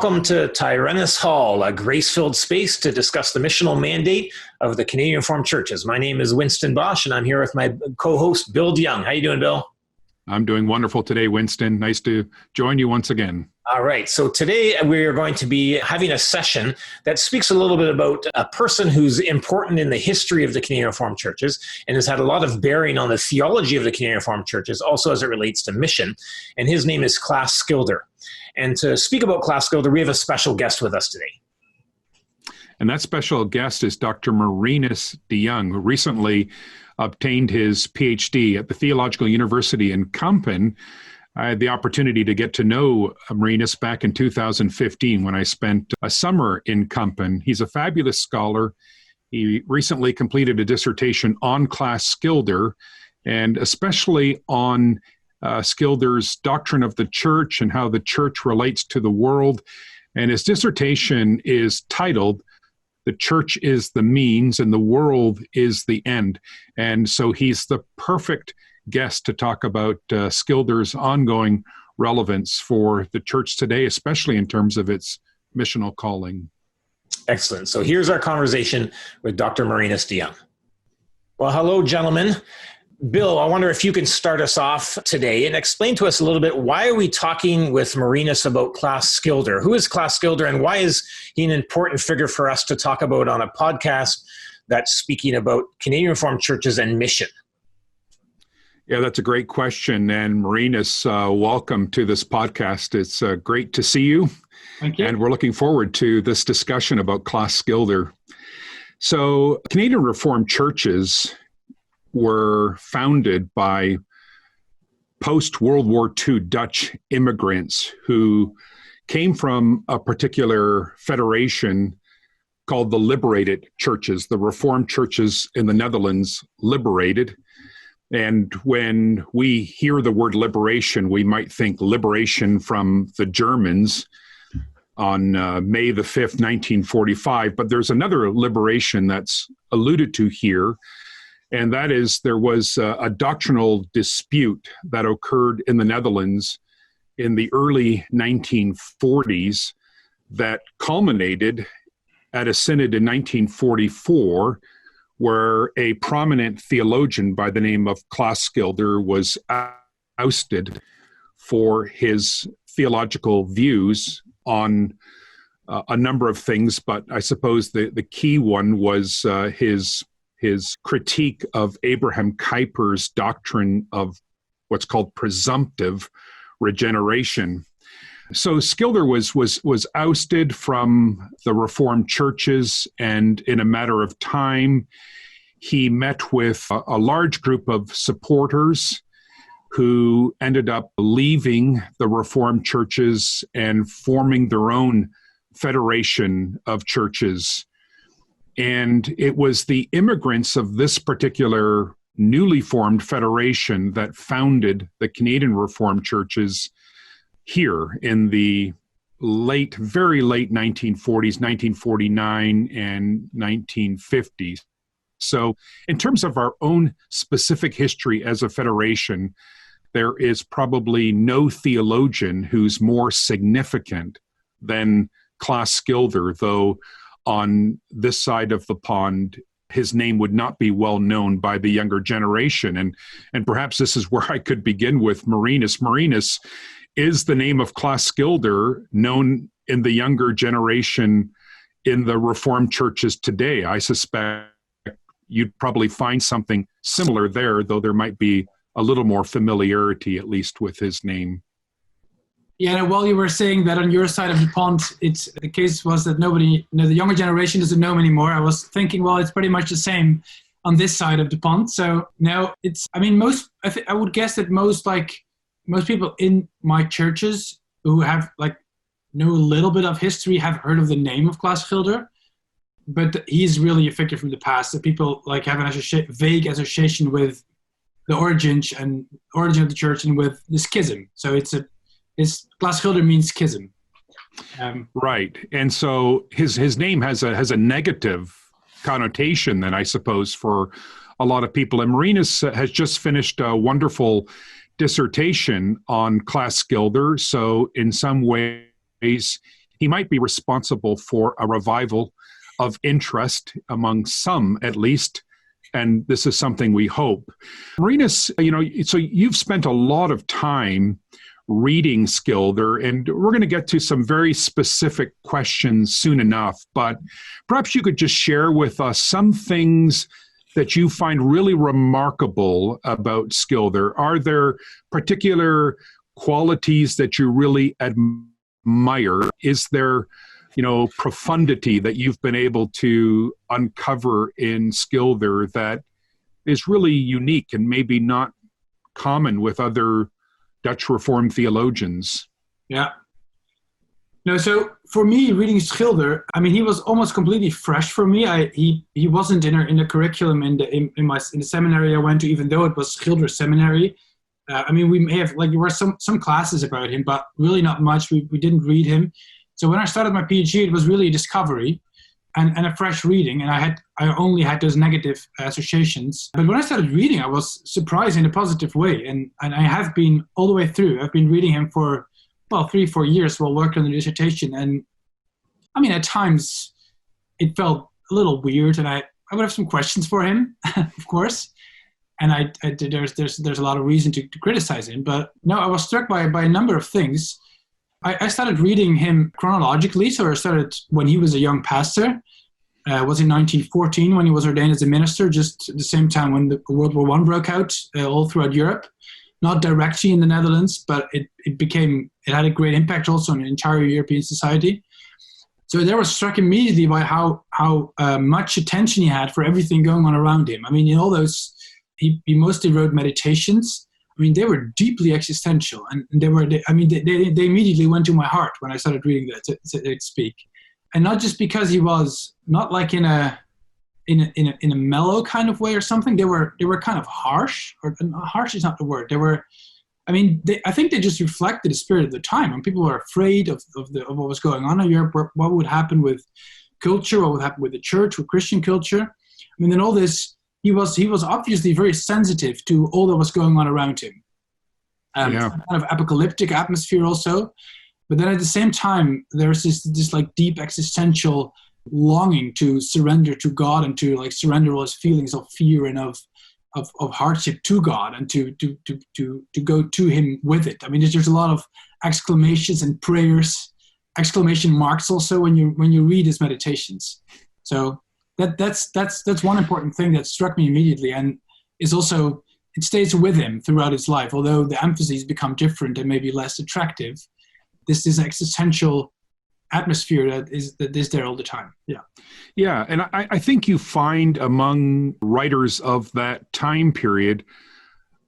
Welcome to Tyrannus Hall, a grace-filled space to discuss the missional mandate of the Canadian Reformed Churches. My name is Winston Bosch, and I'm here with my co-host, Bill De Jong. How you doing, Bill? I'm doing wonderful today, Winston. Nice to join you once again. All right. So today we are going to be having a session that speaks a little bit about a person who's important in the history of the Canadian Reformed Churches and has had a lot of bearing on the theology of the Canadian Reformed Churches, also as it relates to mission. And his name is Klaas Schilder. And to speak about Klaas Schilder, we have a special guest with us today. And that special guest is Dr. Marinus De Jong, who recently obtained his PhD at the Theological University in Kampen. I had the opportunity to get to know Marinus back in 2015 when I spent a summer in Kampen. He's a fabulous scholar. He recently completed a dissertation on Klaas Schilder, and especially on Schilder's doctrine of the church and how the church relates to the world. And his dissertation is titled, "The Church is the Means and the World is the End." And so he's the perfect guest to talk about Schilder's ongoing relevance for the church today, especially in terms of its missional calling. Excellent. So here's our conversation with Dr. Marinus De Jong. Well, hello, gentlemen. Bill, I wonder if you can start us off today and explain to us a little bit, why are we talking with Marinus about Klaas Schilder? Who is Klaas Schilder, and why is he an important figure for us to talk about on a podcast that's speaking about Canadian Reformed churches and mission? Yeah, that's a great question. And Marinus, welcome to this podcast. It's great to see you. Thank you. And we're looking forward to this discussion about Klaas Schilder. So Canadian Reformed churches were founded by post-World War II Dutch immigrants who came from a particular federation called the Liberated Churches, the Reformed churches in the Netherlands, liberated. And when we hear the word liberation, we might think liberation from the Germans on May the 5th, 1945. But there's another liberation that's alluded to here, and that is there was a doctrinal dispute that occurred in the Netherlands in the early 1940s that culminated at a synod in 1944, where a prominent theologian by the name of Klaas Schilder was ousted for his theological views on a number of things, but I suppose the key one was his critique of Abraham Kuyper's doctrine of what's called presumptive regeneration. So Schilder was ousted from the Reformed churches, and in a matter of time, he met with a large group of supporters who ended up leaving the Reformed churches and forming their own federation of churches. And it was the immigrants of this particular newly formed federation that founded the Canadian Reformed churches here in the very late 1940s, 1949 and 1950s. So in terms of our own specific history as a federation, there is probably no theologian who's more significant than Klaas Schilder, though on this side of the pond, his name would not be well known by the younger generation. And perhaps this is where I could begin with Marinus. Marinus, is the name of Klaas Schilder known in the younger generation in the Reformed churches today? I suspect you'd probably find something similar there, though there might be a little more familiarity, at least with his name. Yeah, while you were saying that on your side of the pond, the case was that nobody, the younger generation doesn't know him anymore. I was thinking, well, it's pretty much the same on this side of the pond. So now I would guess that most people in my churches who have know a little bit of history have heard of the name of Klaas Schilder, but he's really a figure from the past that people have an vague association with the origin of the church and with the schism. So Klaas Schilder means schism. Right, and so his name has a negative connotation, then I suppose, for a lot of people. And Marinus has just finished a wonderful dissertation on Klaas Schilder. So in some ways, he might be responsible for a revival of interest among some, at least. And this is something we hope. Marinus, so you've spent a lot of time reading Schilder, and we're going to get to some very specific questions soon enough, but perhaps you could just share with us some things that you find really remarkable about Schilder. Are there particular qualities that you really admire? Is there, profundity that you've been able to uncover in Schilder that is really unique and maybe not common with other Dutch Reformed theologians? Yeah. No, so for me, reading Schilder, he was almost completely fresh for me. He wasn't in the curriculum in the seminary I went to, even though it was Schilder Seminary. We may have, there were some classes about him, but really not much. We didn't read him. So when I started my PhD, it was really a discovery and a fresh reading, and I only had those negative associations. But when I started reading, I was surprised in a positive way, and I have been all the way through. I've been reading him for 3-4 years while working on the dissertation, and at times it felt a little weird, and I would have some questions for him, of course, and there's a lot of reason to criticize him. But no, I was struck by a number of things. I started reading him chronologically, so I started when he was a young pastor. Was in 1914 when he was ordained as a minister, just at the same time when the World War I broke out all throughout Europe. Not directly in the Netherlands, but it had a great impact also on the entire European society. So there was struck immediately by how much attention he had for everything going on around him. In all those, he mostly wrote meditations. They were deeply existential, and they immediately went to my heart when I started reading that, to speak. And not just because he was not like in a mellow kind of way or something. They were kind of harsh, or harsh is not the word. They were, I think they just reflected the spirit of the time, and people were afraid of what was going on in Europe, what would happen with culture, what would happen with the church, with Christian culture. In all this, he was obviously very sensitive to all that was going on around him. Kind of apocalyptic atmosphere also. But then at the same time, there's this like deep existential longing to surrender to God and to surrender all his feelings of fear and of hardship to God, and to go to him with it. There's a lot of exclamations and prayers, exclamation marks also when you read his meditations. So that's one important thing that struck me immediately, and is also, it stays with him throughout his life, although the emphases become different and maybe less attractive. This existential atmosphere that is there all the time. Yeah, and I think you find among writers of that time period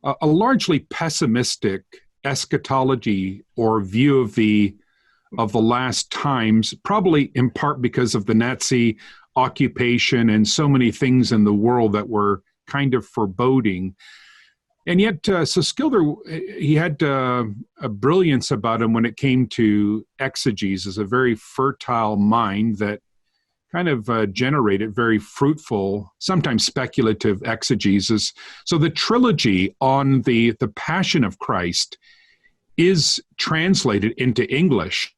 a largely pessimistic eschatology or view of the last times, probably in part because of the Nazi occupation and so many things in the world that were kind of foreboding. And yet, so Schilder, he had a brilliance about him when it came to exegesis, a very fertile mind that kind of generated very fruitful, sometimes speculative exegesis. So the trilogy on the Passion of Christ is translated into English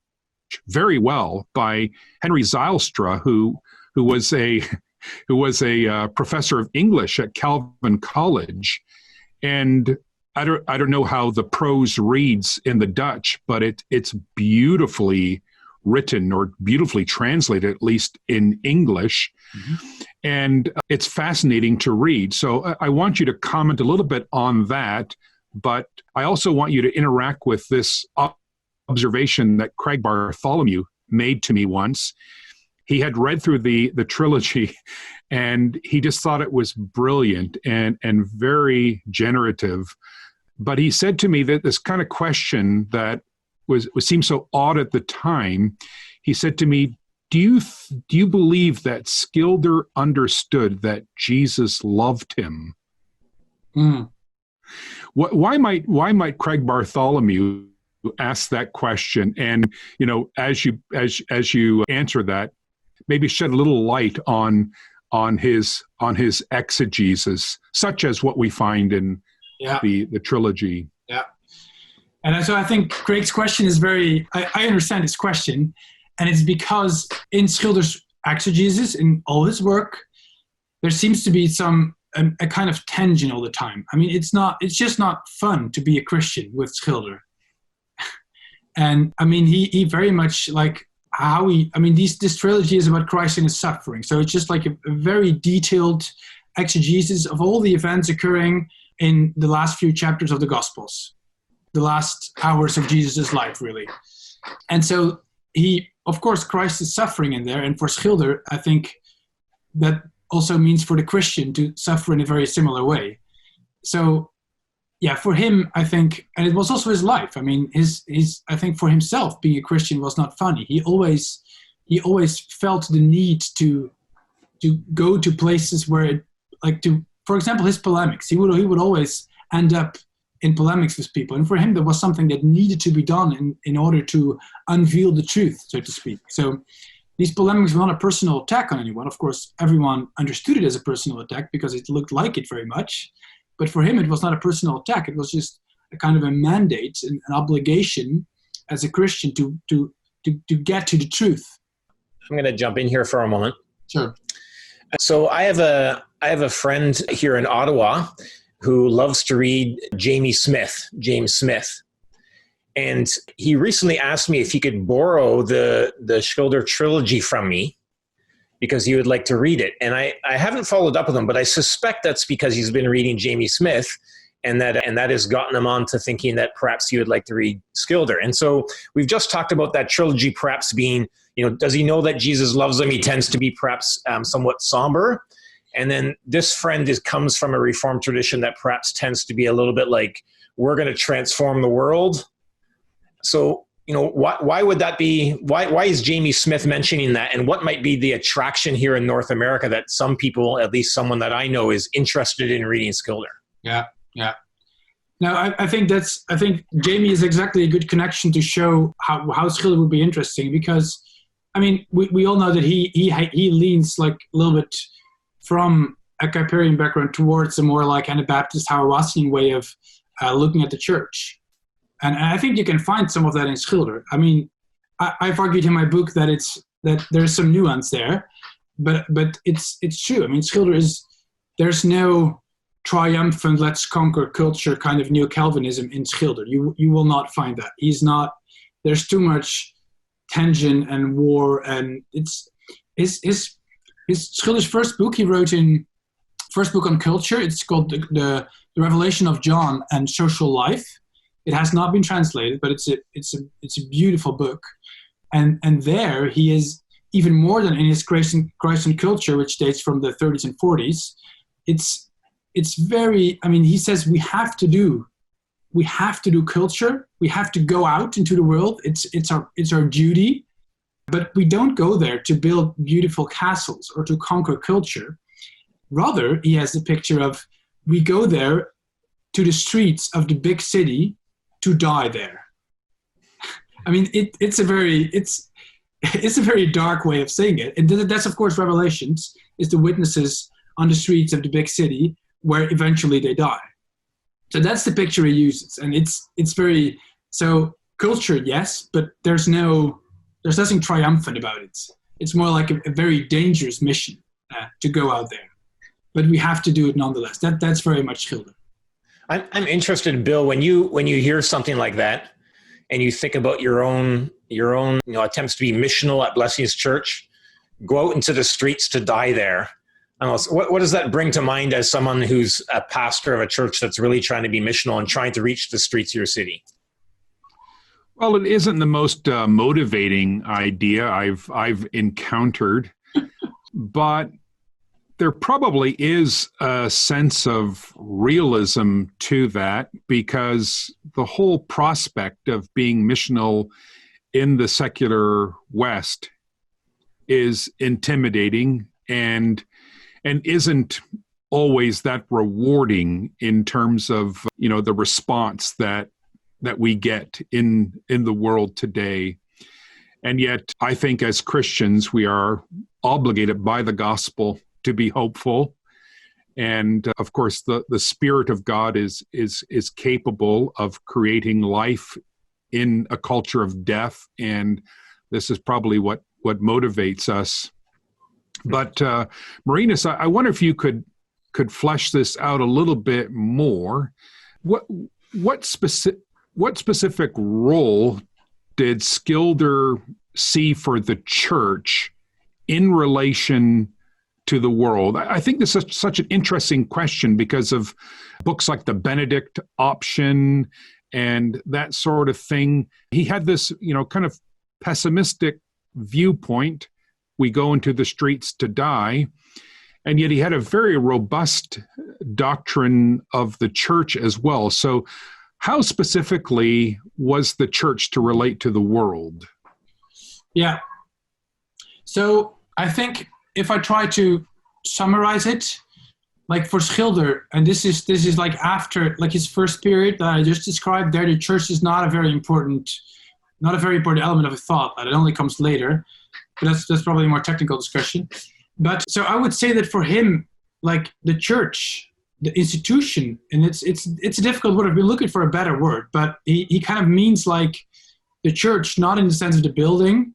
very well by Henry Zylstra, who was a professor of English at Calvin College. And I don't know how the prose reads in the Dutch, but it's beautifully written or beautifully translated, at least in English. Mm-hmm. And it's fascinating to read. So I want you to comment a little bit on that, but I also want you to interact with this observation that Craig Bartholomew made to me once. He had read through the trilogy, and he just thought it was brilliant and very generative. But he said to me that this kind of question that seemed so odd at the time, he said to me, do you believe that Schilder understood that Jesus loved him? Mm. Why might Craig Bartholomew ask that question? And as you answer that, maybe shed a little light on his exegesis, such as what we find in the trilogy. Yeah. And so I think Craig's question is I understand his question, And it's because in Schilder's exegesis, in all his work, there seems to be a kind of tension all the time. I mean, it's just not fun to be a Christian with Schilder. And I mean, he very much like this trilogy is about Christ and his suffering. So it's just like a very detailed exegesis of all the events occurring in the last few chapters of the Gospels, the last hours of Jesus' life, really. And so of course, Christ is suffering in there. And for Schilder, I think that also means for the Christian to suffer in a very similar way. So, yeah, for him, I think, and it was also his life. I mean, I think for himself, being a Christian was not funny. He always felt the need to go to places where, for example, his polemics. He would always end up in polemics with people, and for him, there was something that needed to be done in order to unveil the truth, so to speak. So these polemics were not a personal attack on anyone. Of course, everyone understood it as a personal attack because it looked like it very much. But for him, it was not a personal attack. It was just a kind of a mandate, an obligation as a Christian to get to the truth. I'm going to jump in here for a moment. Sure. So I have a friend here in Ottawa who loves to read James Smith. And he recently asked me if he could borrow the Schilder trilogy from me because he would like to read it. And I haven't followed up with him, but I suspect that's because he's been reading James Smith and that has gotten him on to thinking that perhaps he would like to read Schilder. And so we've just talked about that trilogy perhaps being, does he know that Jesus loves him? He tends to be perhaps somewhat somber. And then this friend comes from a Reformed tradition that perhaps tends to be a little bit like, we're going to transform the world. So, why would that be? Why is James Smith mentioning that? And what might be the attraction here in North America that some people, at least someone that I know, is interested in reading Schilder? Yeah. No, I think Jamie is exactly a good connection to show how Schilder would be interesting because, I mean, we all know that he leans like a little bit from a Kuyperian background towards a more like Anabaptist Hauerwasian way of looking at the church. And I think you can find some of that in Schilder. I mean, I've argued in my book that there's some nuance there, but it's true. I mean, Schilder there's no triumphant let's conquer culture kind of neo-Calvinism in Schilder. You will not find that. There's too much tension and war, and it's his Schilder's first book he wrote first book on culture. It's called the Revelation of John and Social Life. It has not been translated, but it's a beautiful book, and there he is even more than in his Christ and Culture, which dates from the 30s and 40s. It's very. I mean, he says we have to do culture. We have to go out into the world. It's our duty, but we don't go there to build beautiful castles or to conquer culture. Rather, he has the picture of we go there to the streets of the big city to die there. I mean, it's a very dark way of saying it. And that's, of course, Revelations is the witnesses on the streets of the big city where eventually they die. So that's the picture he uses. And it's very, so culture, yes, but there's nothing triumphant about it. It's more like a very dangerous mission to go out there. But we have to do it nonetheless. That's very much Schilder. I'm interested, Bill, when you hear something like that, and you think about your own attempts to be missional at Blessings Church, go out into the streets to die there. What does that bring to mind as someone who's a pastor of a church that's really trying to be missional and trying to reach the streets of your city? Well, it isn't the most motivating idea I've encountered, but there probably is a sense of realism to that because the whole prospect of being missional in the secular West is intimidating and isn't always that rewarding in terms of, the response that we get in the world today. And yet, I think as Christians, we are obligated by the gospel to be hopeful. And of course, the Spirit of God is capable of creating life in a culture of death and This is probably what motivates us. But Marinus, I wonder if you could flesh this out a little bit more. What specific role did Schilder see for the church in relation to the world? I think this is such an interesting question because of books like the Benedict option and that sort of thing. He had this, kind of pessimistic viewpoint. We go into the streets to die. And yet he had a very robust doctrine of the church as well. So how specifically was the church to relate to the world? Yeah. So I think if I try to summarize it, like for Schilder, and this is like after like his first period that I just described there, the church is not a very important element of his thought. That it only comes later. But that's probably a more technical discussion. But so I would say that for him, like the church, the institution, and it's a difficult word. I've been looking for a better word, but he kind of means like the church, not in the sense of the building,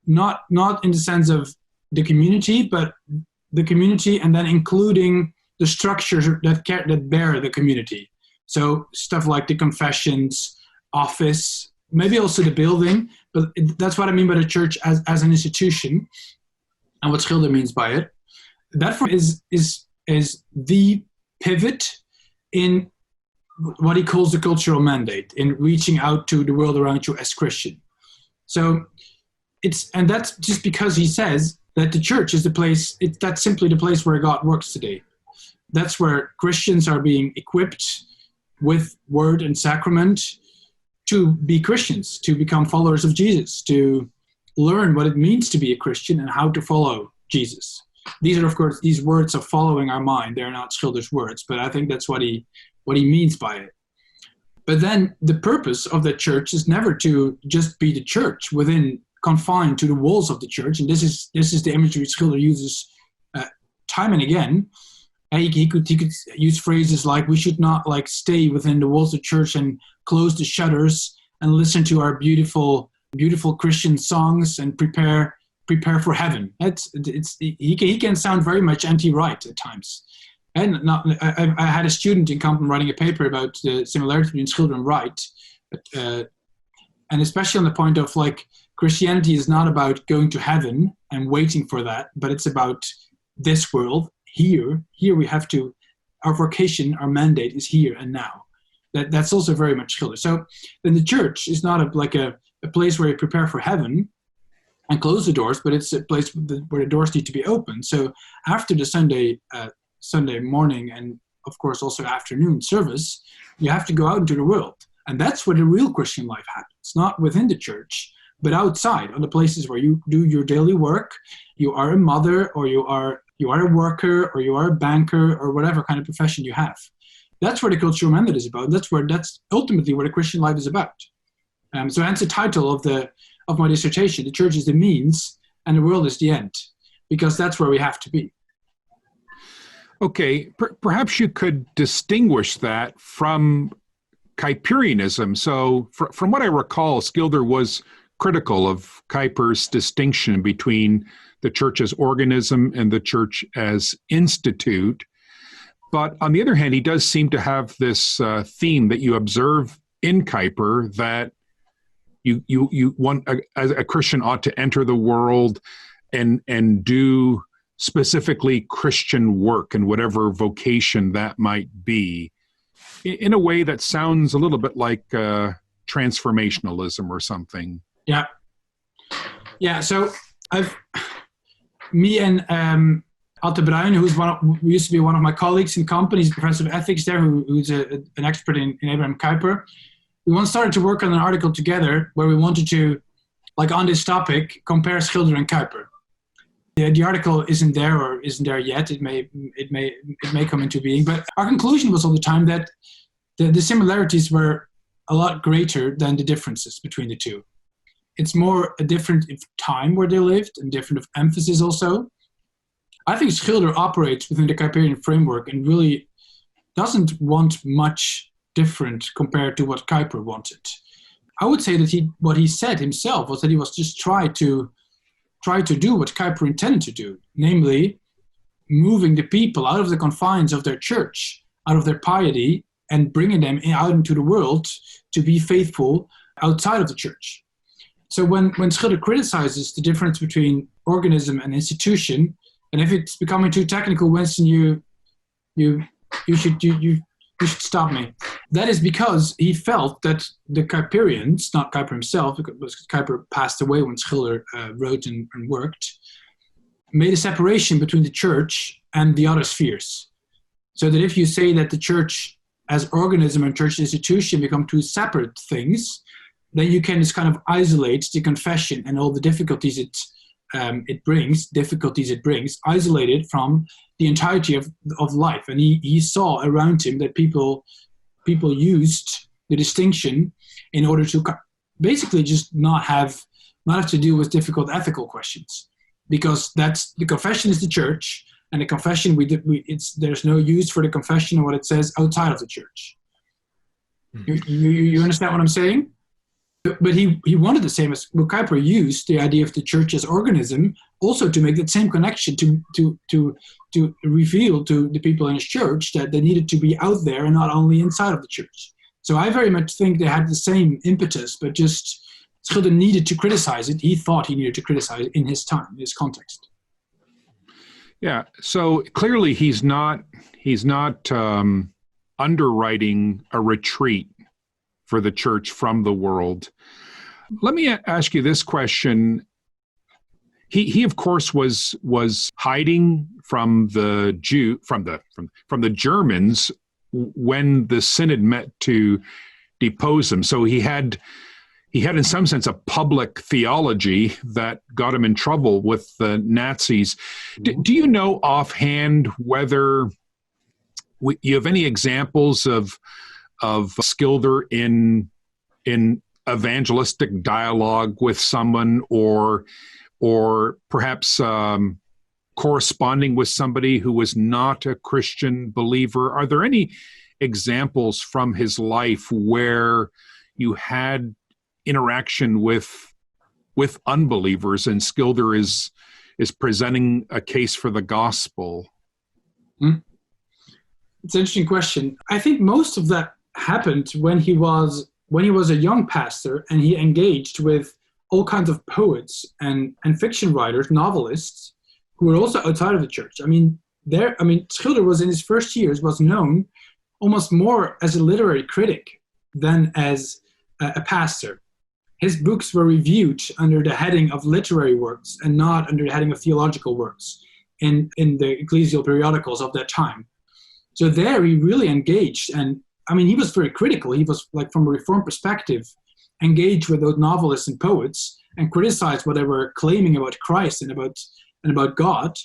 not in the sense of the community, but the community, and then including the structures that bear the community. So stuff like the confessions, office, maybe also the building, but that's what I mean by the church as an institution, and what Schilder means by it. That for is the pivot in what he calls the cultural mandate, in reaching out to the world around you as Christian. So and that's just because he says that the church is the place, that's simply the place where God works today. That's where Christians are being equipped with word and sacrament to be Christians, to become followers of Jesus, to learn what it means to be a Christian and how to follow Jesus. These are, of course, these words of following our mind. They're not Schilder's words, but I think that's what he means by it. But then the purpose of the church is never to just be the church confined to the walls of the church. And this is the imagery Schilder uses time and again. He could use phrases like, we should not like stay within the walls of the church and close the shutters and listen to our beautiful Christian songs and prepare for heaven. He can sound very much anti-right at times. And I had a student in Kampen writing a paper about the similarity between Schilder and Wright, and especially on the point of like Christianity is not about going to heaven and waiting for that, but it's about this world. Here we have to, our vocation, our mandate is here and now. That's also very much Schilder. So then the church is not a place where you prepare for heaven and close the doors, but it's a place where the doors need to be open. So after the Sunday morning and of course also afternoon service, you have to go out into the world. And that's where the real Christian life happens, not within the church, but outside on the places where you do your daily work. You are a mother, or you are a worker, or you are a banker, or whatever kind of profession you have. That's where the cultural mandate is about. That's ultimately where the Christian life is about. So hence the title of my dissertation: the church is the means and the world is the end, because that's where we have to be. Okay, perhaps you could distinguish that from Kuyperianism. So from what I recall, Schilder was critical of Kuyper's distinction between the church as organism and the church as institute. But on the other hand, he does seem to have this theme that you observe in Kuyper, that you want as a Christian ought to enter the world and do specifically Christian work and whatever vocation that might be, in a way that sounds a little bit like transformationalism or something. Yeah. So me and Alte Bruin, who used to be one of my colleagues in Kampen, he's a professor of ethics there, who's an expert in Abraham Kuyper. We once started to work on an article together where we wanted to, like on this topic, compare Schilder and Kuyper. The article isn't there or isn't there yet. It may come into being. But our conclusion was all the time that the similarities were a lot greater than the differences between the two. It's more a different time where they lived and different of emphasis also. I think Schilder operates within the Kuyperian framework and really doesn't want much different compared to what Kuyper wanted. I would say that what he said himself was that he was just try to do what Kuyper intended to do, namely moving the people out of the confines of their church, out of their piety, and bringing them out into the world to be faithful outside of the church. So when Schilder criticizes the difference between organism and institution, and if it's becoming too technical, Winston, you should stop me. That is because he felt that the Kuyperians, not Kuyper himself, because Kuyper passed away when Schilder wrote and worked, made a separation between the church and the other spheres. So that if you say that the church as organism and church institution become two separate things, then you can just kind of isolate the confession and all the difficulties it brings, isolated from the entirety of life. And he saw around him that people used the distinction in order to basically just not have to deal with difficult ethical questions, because that's the confession is the church, and the confession there's no use for the confession and what it says outside of the church. You understand what I'm saying? But he wanted the same as Kuyper used the idea of the church as organism also to make that same connection to reveal to the people in his church that they needed to be out there and not only inside of the church. So I very much think they had the same impetus, but just Schilder needed to criticize it. He thought he needed to criticize it in his time, in his context. Yeah. So clearly he's not underwriting a retreat for the church from the world. Let me ask you this question. He of course was hiding from the from the Germans when the synod met to depose him. So he had in some sense a public theology that got him in trouble with the Nazis. Do you know offhand whether you have any examples of Schilder in evangelistic dialogue with someone, or perhaps corresponding with somebody who was not a Christian believer? Are there any examples from his life where you had interaction with unbelievers and Schilder is presenting a case for the gospel? It's an interesting question. I think most of that happened when he was a young pastor, and he engaged with all kinds of poets and fiction writers, novelists, who were also outside of the church. Schilder was in his first years was known almost more as a literary critic than as a pastor. His books were reviewed under the heading of literary works and not under the heading of theological works in the ecclesial periodicals of that time. So there he really engaged, and he was very critical. He was, like, from a Reformed perspective, engaged with those novelists and poets and criticized what they were claiming about Christ and about God.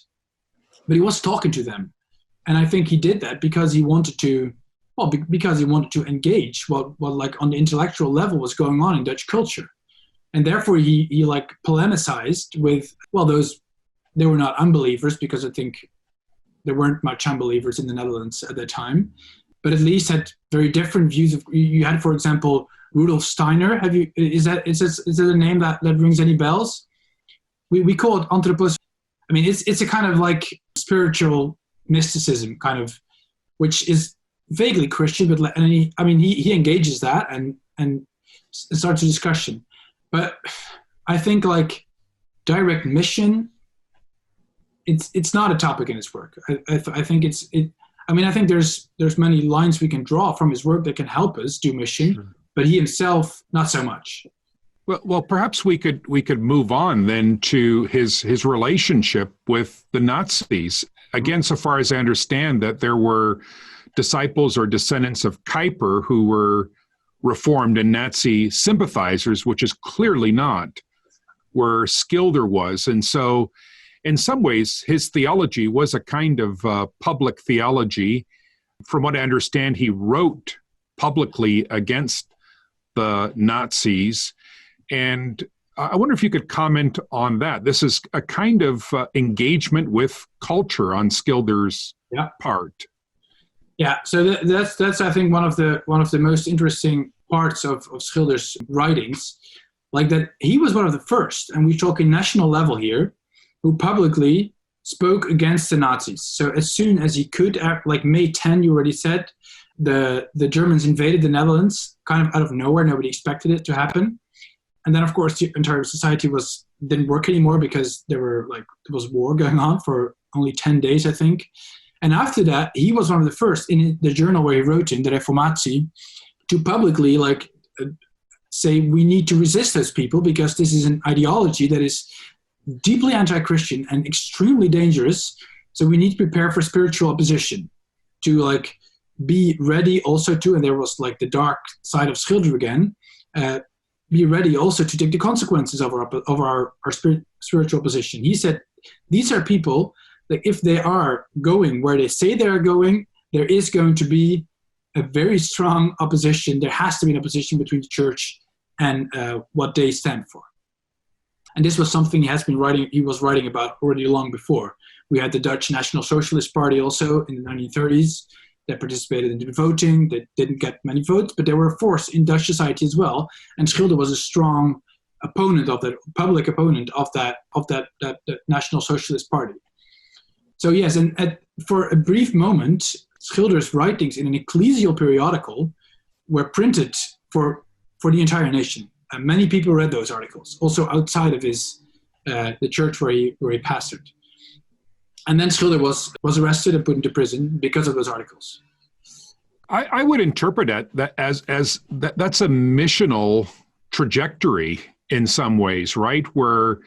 But he was talking to them, and I think he did that because he wanted to engage what like on the intellectual level was going on in Dutch culture, and therefore he polemicized with those. They were not unbelievers, because I think there weren't much unbelievers in the Netherlands at that time, but at least had very different views of. You had, for example, Rudolf Steiner. Is that a name that rings any bells? We call it anthropos. It's a kind of like spiritual mysticism, kind of, which is vaguely Christian, but he engages that and starts a discussion. But I think, like, direct mission, it's not a topic in his work. I think I think there's many lines we can draw from his work that can help us do mission, sure. But he himself, not so much. Well, perhaps we could move on then to his relationship with the Nazis. Again, so far as I understand, that there were disciples or descendants of Kuyper who were Reformed and Nazi sympathizers, which is clearly not where Schilder was. And so in some ways, his theology was a kind of public theology. From what I understand, he wrote publicly against the Nazis. And I wonder if you could comment on that. This is a kind of engagement with culture on Schilder's part. Yeah, so that's I think one of the most interesting parts of Schilder's writings, like that he was one of the first, and we talk in national level here, who publicly spoke against the Nazis. So as soon as he could, like May 10, you already said, the Germans invaded the Netherlands, kind of out of nowhere. Nobody expected it to happen. And then, of course, the entire society didn't work anymore because there was war going on for only 10 days, I think. And after that, he was one of the first in the journal where he wrote in, the Reformatie, to publicly say we need to resist those people because this is an ideology that is deeply anti-Christian and extremely dangerous. So we need to prepare for spiritual opposition, to be ready also to, and there was the dark side of Schilder again, be ready also to take the consequences of our spiritual opposition. He said, these are people that if they are going where they say they are going, there is going to be a very strong opposition. There has to be an opposition between the church and what they stand for. And this was something he was writing about already long before. We had the Dutch National Socialist Party also in the 1930s that participated in the voting. They didn't get many votes, but they were a force in Dutch society as well. And Schilder was a strong opponent of that, public opponent of that National Socialist Party. So yes, and for a brief moment, Schilder's writings in an ecclesial periodical were printed for the entire nation. Many people read those articles, also outside of the church where he pastored. And then Schilder was arrested and put into prison because of those articles. I would interpret that as that's a missional trajectory in some ways, right? Where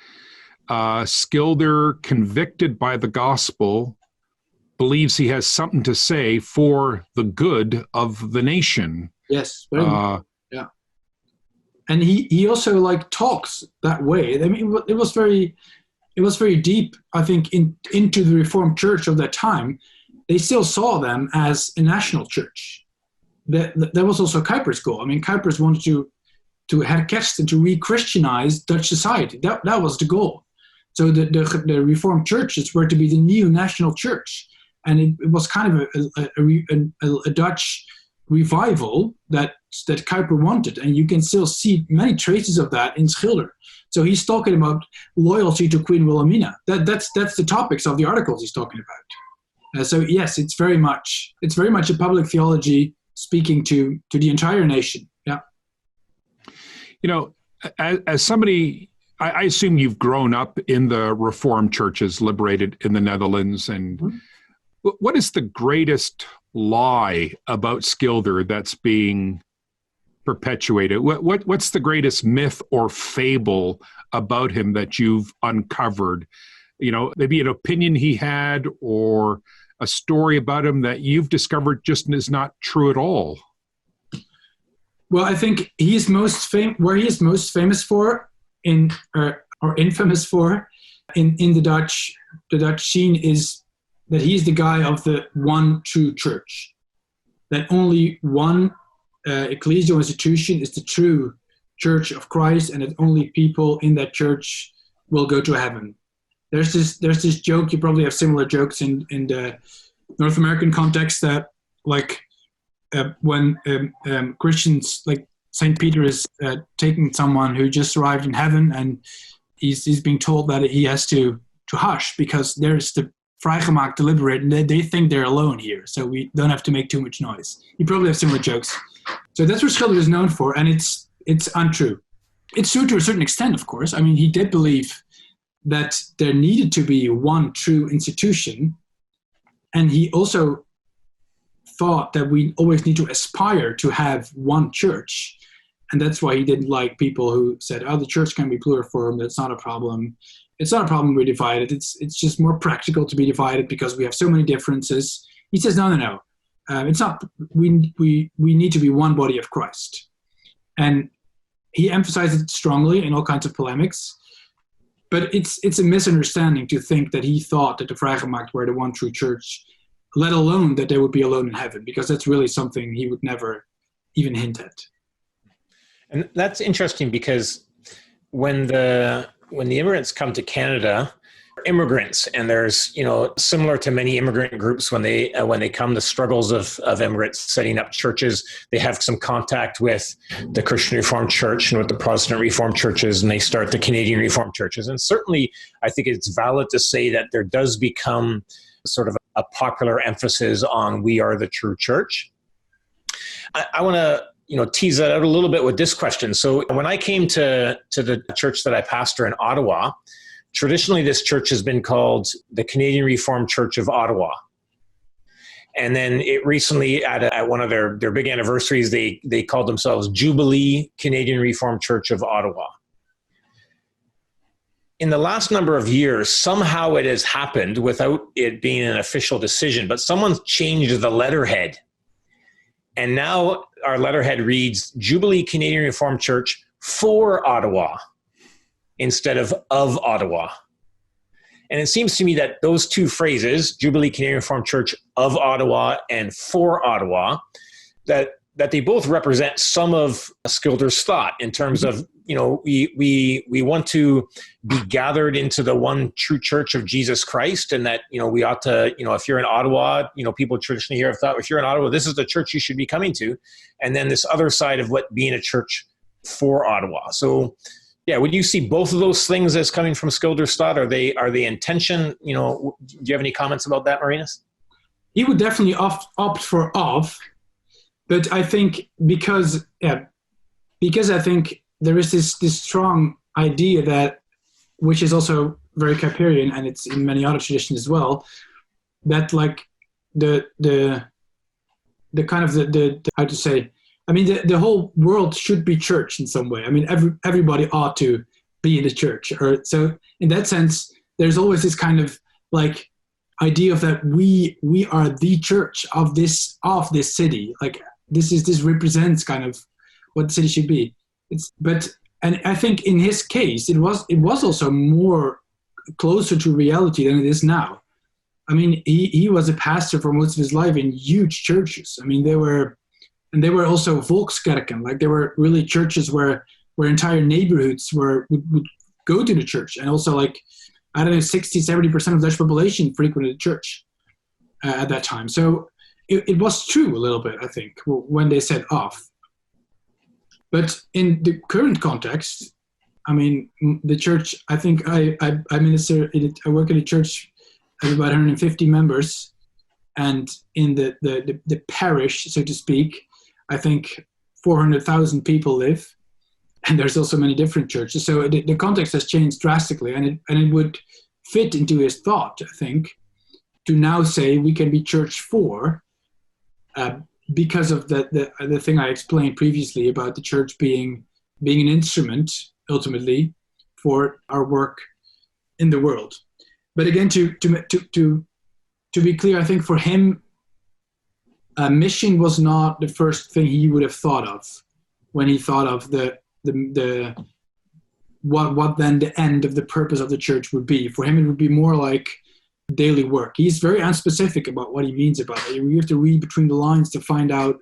Schilder, convicted by the gospel, believes he has something to say for the good of the nation. Yes, very much. Yeah. And he also talks that way. I mean, it was very deep, I think, into the Reformed Church of that time. They still saw them as a national church. That was also Kuyper's goal. I mean, Kuyper's wanted to have Kersten to re-Christianize Dutch society. That was the goal. So the Reformed churches were to be the new national church. And it was kind of a Dutch revival that Kuyper wanted. And you can still see many traces of that in Schilder. So he's talking about loyalty to Queen Wilhelmina. That's the topics of the articles he's talking about. So yes, it's very much a public theology speaking to the entire nation. Yeah. As somebody, I assume you've grown up in the Reformed churches liberated in the Netherlands. And what is the greatest lie about Schilder that's being perpetuated? What's the greatest myth or fable about him that you've uncovered? Maybe an opinion he had or a story about him that you've discovered just is not true at all. Well, I think where he is most famous for or infamous for in the Dutch scene is that he's the guy of the one true church. That only one ecclesial institution is the true church of Christ, and that only people in that church will go to heaven. There's this joke, you probably have similar jokes in the North American context, that when Christians, like St. Peter is taking someone who just arrived in heaven, and he's being told that he has to hush because there's the vrijgemaakt deliberate, and they think they're alone here, so we don't have to make too much noise. You probably have similar jokes. So that's what Schilder is known for, and it's untrue. It's true to a certain extent, of course. I mean, he did believe that there needed to be one true institution, and he also thought that we always need to aspire to have one church, and that's why he didn't like people who said, the church can be pluriform, that's not a problem. It's not a problem we're divided. It's just more practical to be divided because we have so many differences. He says, no. It's not. We need to be one body of Christ, and he emphasized it strongly in all kinds of polemics. But it's a misunderstanding to think that he thought that the vrijgemaakt were the one true church, let alone that they would be alone in heaven, because that's really something he would never even hint at. And that's interesting because when the immigrants come to Canada, immigrants, and there's, similar to many immigrant groups, when they come to struggles of immigrants setting up churches, they have some contact with the Christian Reformed Church and with the Protestant Reformed churches, and they start the Canadian Reformed churches. And certainly, I think it's valid to say that there does become sort of a popular emphasis on we are the true church. I want to tease that out a little bit with this question. So when I came to the church that I pastor in Ottawa, traditionally this church has been called the Canadian Reformed Church of Ottawa. And then it recently, at one of their big anniversaries, they called themselves Jubilee Canadian Reformed Church of Ottawa. In the last number of years, somehow it has happened without it being an official decision, but someone's changed the letterhead. And now our letterhead reads Jubilee Canadian Reformed Church for Ottawa instead of Ottawa. And it seems to me that those two phrases, Jubilee Canadian Reformed Church of Ottawa and for Ottawa, that they both represent some of Schilder's thought in terms of, we want to be gathered into the one true church of Jesus Christ, and that, we ought to, if you're in Ottawa, people traditionally here have thought, if you're in Ottawa, this is the church you should be coming to. And then this other side of what being a church for Ottawa. So, yeah, would you see both of those things as coming from Schilder's thought? Are they in tension? Do you have any comments about that, Marinus? He would definitely opt for of. But I think because I think there is this strong idea that, which is also very Kuyperian, and it's in many other traditions as well, that like the kind of the how to say, I mean, the whole world should be church in some way. I mean, everybody ought to be in the church, or so in that sense, there's always this kind of like idea of that we are the church of this city, like. This represents kind of what the city should be. And I think in his case, it was also more closer to reality than it is now. I mean, he was a pastor for most of his life in huge churches. I mean, they were also Volkskerken, like they were really churches where entire neighborhoods would go to the church, and also like, I don't know, 60-70% of the Dutch population frequented the church at that time. So. It was true a little bit, I think, when they said off. But in the current context, I mean, the church, I think I minister, I work in a church of about 150 members. And in the parish, so to speak, I think 400,000 people live. And there's also many different churches. So the context has changed drastically. And it would fit into his thought, I think, to now say we can be church for, because of the thing I explained previously about the church being an instrument ultimately for our work in the world. But again, to be clear, I think for him, mission was not the first thing he would have thought of when he thought of what then the end of the purpose of the church would be. For him, it would be more like daily work. He's very unspecific about what he means about it. You have to read between the lines to find out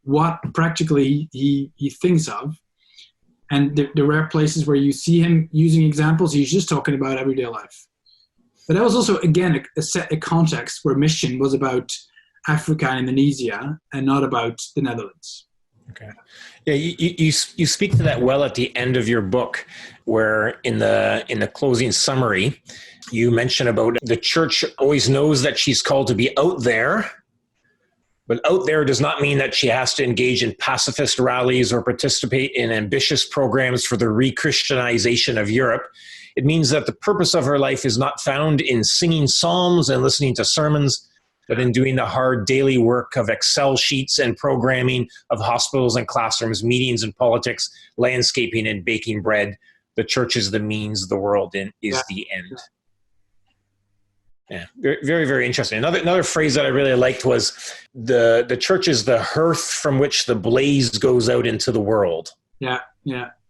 what practically he thinks of. And the rare places where you see him using examples, he's just talking about everyday life. But that was also, again, a context where mission was about Africa and Indonesia and not about the Netherlands. Okay. Yeah, you speak to that well at the end of your book, where in the closing summary, you mention about the church always knows that she's called to be out there, but out there does not mean that she has to engage in pacifist rallies or participate in ambitious programs for the re-Christianization of Europe. It means that the purpose of her life is not found in singing psalms and listening to sermons, but in doing the hard daily work of Excel sheets and programming, of hospitals and classrooms, meetings and politics, landscaping and baking bread. The church is the means, the world is the end. Yeah, very, very interesting. Another phrase that I really liked was the church is the hearth from which the blaze goes out into the world. Yeah,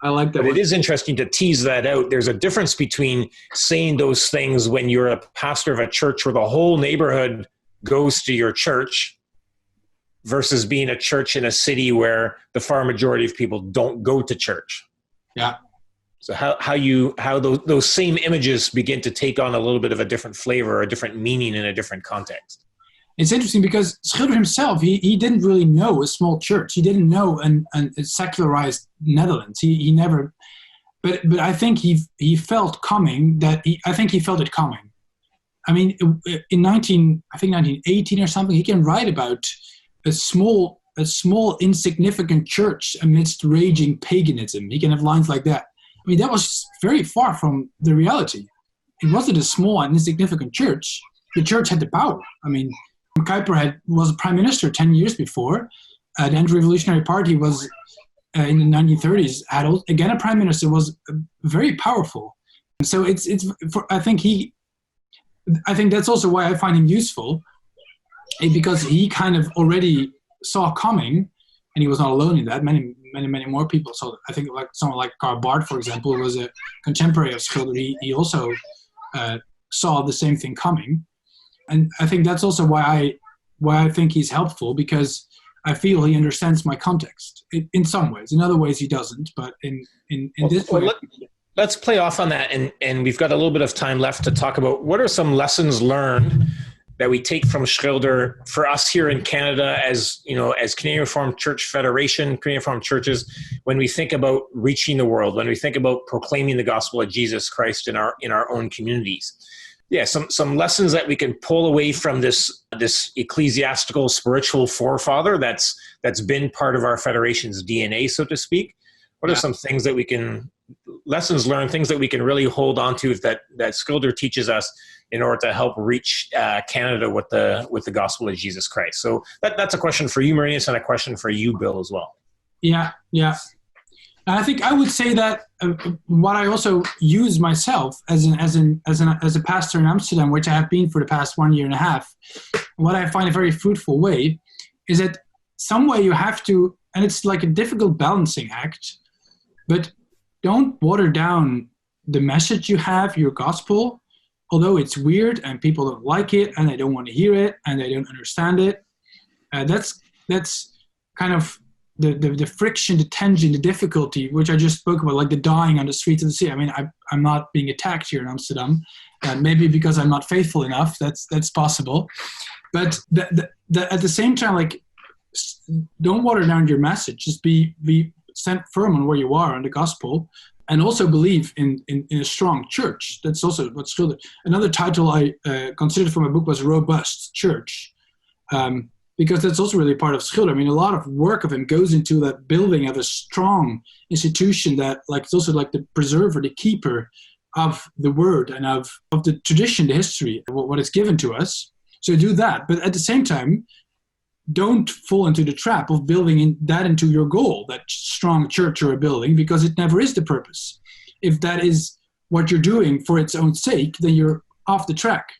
I like that. But it is interesting to tease that out. There's a difference between saying those things when you're a pastor of a church where the whole neighborhood goes to your church versus being a church in a city where the far majority of people don't go to church. Yeah. So how those same images begin to take on a little bit of a different flavor, a different meaning in a different context. It's interesting because Schilder himself, he didn't really know a small church. He didn't know a secularized Netherlands. He never, but I think he felt coming I think he felt it coming. I mean, in 1918 or something, he can write about a small insignificant church amidst raging paganism. He can have lines like that. I mean, that was very far from the reality. It wasn't a small and insignificant church. The church had the power. I mean, Kuyper was a prime minister 10 years before. The anti-revolutionary party was, in the 1930s, had again a prime minister, was very powerful. So I think that's also why I find him useful, because he kind of already saw coming, and he was not alone in that. Many more people saw that. I think like someone like Karl Barth, for example, who was a contemporary of Schilder. He also saw the same thing coming, and I think that's also why I think he's helpful, because I feel he understands my context in some ways. In other ways, he doesn't. But in this way. Let's play off on that, and we've got a little bit of time left to talk about what are some lessons learned that we take from Schilder for us here in Canada, as Canadian Reformed Church Federation, Canadian Reformed churches, when we think about reaching the world, when we think about proclaiming the gospel of Jesus Christ in our own communities. Yeah, some lessons that we can pull away from this ecclesiastical spiritual forefather that's been part of our federation's DNA, so to speak. What are some things that we can, lessons learned, things that we can really hold on to that Schilder teaches us in order to help reach Canada with the gospel of Jesus Christ? So that's a question for you, Marinus, and a question for you, Bill, as well. Yeah. And I think I would say that what I also use myself as a pastor in Amsterdam, which I have been for the past 1.5 years, what I find a very fruitful way is that some way you have to, and it's like a difficult balancing act, but don't water down the message you have, your gospel, although it's weird and people don't like it and they don't want to hear it and they don't understand it. That's kind of the friction, the tension, the difficulty, which I just spoke about, like the dying on the streets of the city. I mean, I'm not being attacked here in Amsterdam, maybe because I'm not faithful enough. That's possible. But at the same time, like, don't water down your message. Just be stand firm on where you are on the gospel, and also believe in a strong church. That's also what's Schilder. Another title I considered for my book was Robust Church, because that's also really part of Schilder. I mean, a lot of work of him goes into that building of a strong institution that, like, it's also like the preserver, the keeper of the word and of the tradition, the history, what is given to us. So do that, but at the same time, don't fall into the trap of building into your goal, that strong church you're building, because it never is the purpose. If that is what you're doing for its own sake, then you're off the track.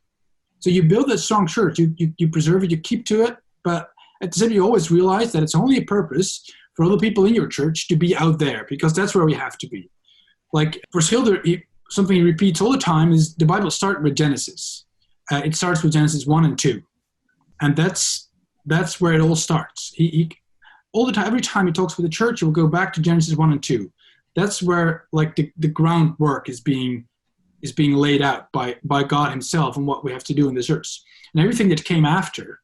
So you build that strong church, you preserve it, you keep to it, but at the same time, you always realize that it's only a purpose for other people in your church to be out there, because that's where we have to be. Like for Schilder, something he repeats all the time is the Bible starts with Genesis. It starts with Genesis 1 and 2. And that's where it all starts. He all the time, every time he talks with the church, he will go back to Genesis 1 and 2. That's where, like, the groundwork is being laid out by God himself and what we have to do in this earth. And everything that came after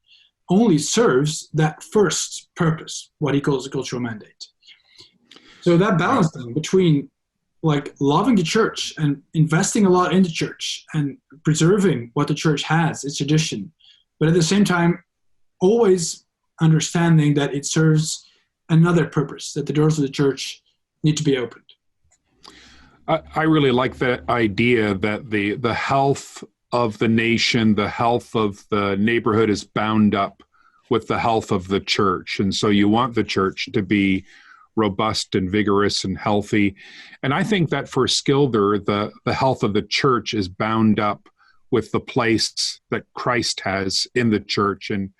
only serves that first purpose, what he calls the cultural mandate. So that balance between, like, loving the church and investing a lot in the church and preserving what the church has, its tradition, but at the same time, always understanding that it serves another purpose, that the doors of the church need to be opened. I really like that idea that the health of the nation, the health of the neighborhood is bound up with the health of the church. And so you want the church to be robust and vigorous and healthy. And I think that for Schilder, the health of the church is bound up with the place that Christ has in the church. And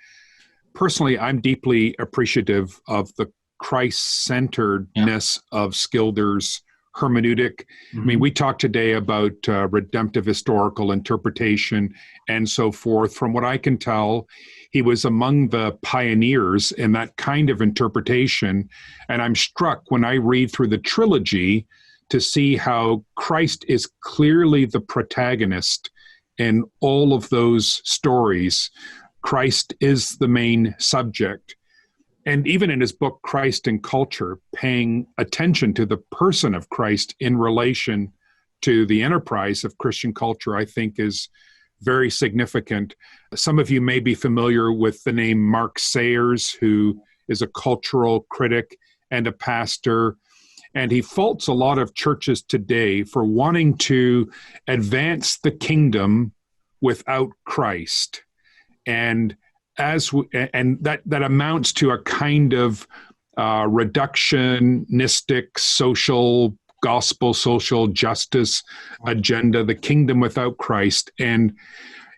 personally, I'm deeply appreciative of the Christ-centeredness of Schilder's hermeneutic. I mean, we talked today about redemptive historical interpretation and so forth. From what I can tell, he was among the pioneers in that kind of interpretation. And I'm struck when I read through the trilogy to see how Christ is clearly the protagonist in all of those stories. Christ is the main subject. And even in his book, Christ and Culture, paying attention to the person of Christ in relation to the enterprise of Christian culture, I think is very significant. Some of you may be familiar with the name Mark Sayers, who is a cultural critic and a pastor. And he faults a lot of churches today for wanting to advance the kingdom without Christ. And that amounts to a kind of reductionistic social justice agenda, the kingdom without Christ. And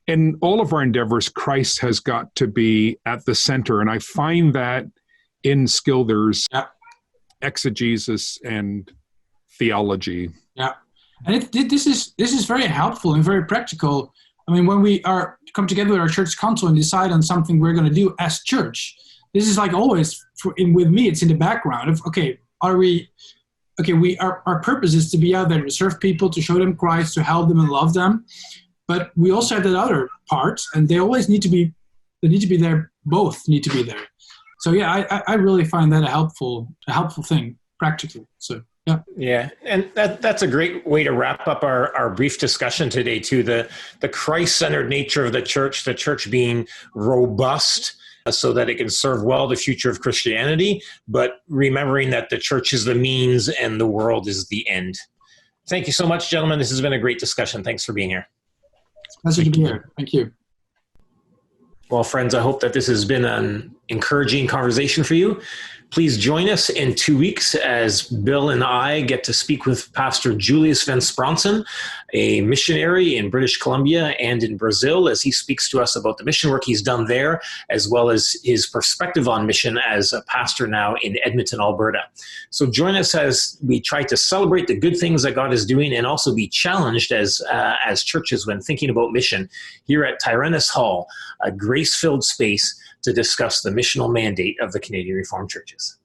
in all of our endeavors, Christ has got to be at the center. And I find that in Schilder's exegesis and theology. Yeah, and this is very helpful and very practical. I mean, when we come together with our church council and decide on something we're going to do as church, this is like always with me. It's in the background of our purpose is to be out there to serve people, to show them Christ, to help them and love them. But we also have that other part, and they always need to be there. Both need to be there. So yeah, I really find that a helpful thing practically. So yeah. Yeah, and that's a great way to wrap up our brief discussion today too. The Christ-centered nature of the church being robust so that it can serve well the future of Christianity, but remembering that the church is the means and the world is the end. Thank you so much, gentlemen. This has been a great discussion. Thanks for being here. It's a pleasure to be here. Thank you. Well, friends, I hope that this has been an encouraging conversation for you. Please join us in 2 weeks as Bill and I get to speak with Pastor Julius Van Spronsen, a missionary in British Columbia and in Brazil, as he speaks to us about the mission work he's done there, as well as his perspective on mission as a pastor now in Edmonton, Alberta. So join us as we try to celebrate the good things that God is doing and also be challenged as churches when thinking about mission here at Tyrannus Hall, a grace-filled space to discuss the missional mandate of the Canadian Reformed Churches.